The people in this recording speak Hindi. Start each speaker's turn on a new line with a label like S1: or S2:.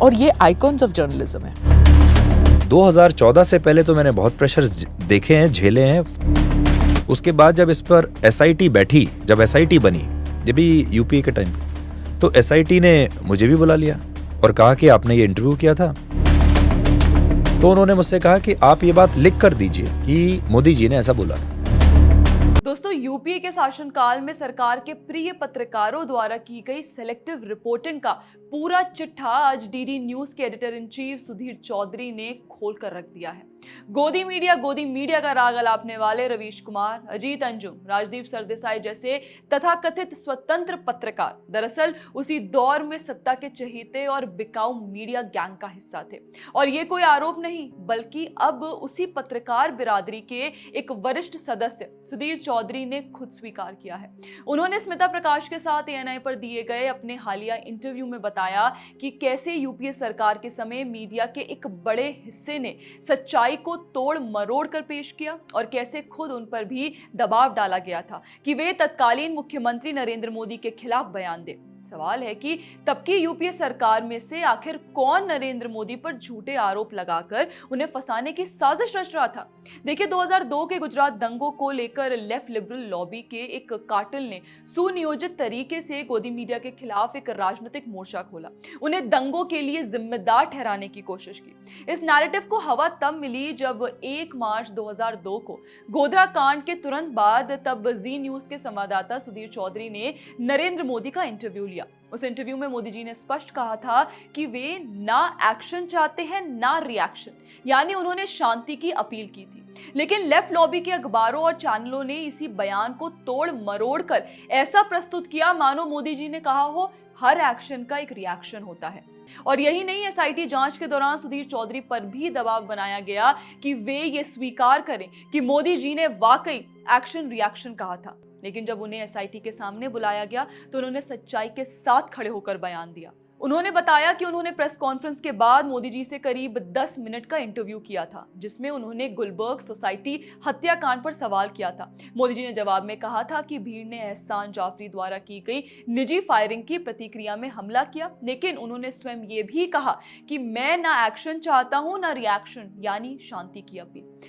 S1: और ये आइकॉन्स ऑफ जर्नलिज्म है।
S2: 2014 से पहले तो मैंने बहुत प्रेशर देखे हैं, झेले हैं। उसके बाद जब इस पर एसआईटी बैठी, जब एसआईटी बनी, ये भी यूपीए के टाइम, तो एसआईटी ने मुझे भी बुला लिया और कहा कि आपने ये इंटरव्यू किया था। तो उन्होंने मुझसे कहा कि आप ये बात लिख कर दीजिए कि मोदी जी ने ऐसा बोला था।
S3: दोस्तों, यूपीए के शासनकाल में सरकार के प्रिय पत्रकारों द्वारा की गई सेलेक्टिव रिपोर्टिंग का पूरा चिट्ठा आज डीडी न्यूज के editor in chief Sudhir Chaudhary ने खोलकर रख दिया है। गोदी मीडिया का राग अलापने वाले रवीश कुमार, अजीत अंजुम, राजदीप सरदेसाई जैसे तथाकथित स्वतंत्र पत्रकार दरअसल उसी दौर में सत्ता के चहेते और बिकाऊ मीडिया गैंग का हिस्सा थे। और ये कोई आरोप नहीं, बल्कि अब उसी पत्रकार बिरादरी के एक वरिष्ठ सदस्य सुधीर चौधरी ने खुद स्वीकार किया है। उन्होंने स्मिता प्रकाश के साथ एएनआई पर दिए गए अपने हालिया इंटरव्यू में बताया कि कैसे यूपीए सरकार के समय मीडिया के एक बड़े हिस्से ने सच्चाई को तोड़ मरोड़ कर पेश किया और कैसे खुद उन पर भी दबाव डाला गया था कि वे तत्कालीन मुख्यमंत्री नरेंद्र मोदी के खिलाफ बयान दें। सवाल है कि तब की यूपीए सरकार में से आखिर कौन नरेंद्र मोदी पर झूठे आरोप लगाकर उन्हें फंसाने की साजिश रच रहा था। देखिए, 2002 के गुजरात दंगों को लेकर लेफ्ट लिबरल लॉबी के एक कार्टेल ने सुनियोजित तरीके से गोदी मीडिया के खिलाफ एक राजनीतिक मोर्चा खोला, उन्हें दंगों के लिए जिम्मेदार ठहराने की कोशिश की। इस नैरेटिव को हवा तब मिली जब 1 मार्च 2002 को गोधरा कांड के तुरंत बाद तब जी न्यूज के संवाददाता सुधीर चौधरी ने नरेंद्र मोदी का इंटरव्यू लिया। उस इंटरव्यू में मोदी जी ने स्पष्ट कहा था कि वे ना एक्शन चाहते हैं ना रिएक्शन, यानी उन्होंने शांति की अपील की थी। लेकिन लेफ्ट लॉबी के अखबारों और चैनलों ने इसी बयान को तोड़ मरोड़ कर ऐसा प्रस्तुत किया मानो मोदी जी ने कहा हो हर एक्शन का एक रिएक्शन होता है। और यही नहीं, एसआईटी जांच के दौरान सुधीर चौधरी पर भी दबाव बनाया गया कि वे ये स्वीकार करें कि मोदी जी ने वाकई एक्शन रिएक्शन कहा था। लेकिन जब उन्हें एसआईटी के सामने बुलाया गया तो उन्होंने सच्चाई के साथ खड़े होकर बयान दिया। उन्होंने बताया कि उन्होंने प्रेस कॉन्फ्रेंस के बाद मोदी जी से करीब 10 मिनट का इंटरव्यू किया था, जिसमें उन्होंने गुलबर्ग सोसाइटी हत्याकांड पर सवाल किया था। मोदी जी ने जवाब में कहा था कि भीड़ ने एहसान जाफरी द्वारा की गई निजी फायरिंग की प्रतिक्रिया में हमला किया, लेकिन उन्होंने स्वयं ये भी कहा कि मैं ना एक्शन चाहता हूं ना रिएक्शन, यानी शांति की अपील।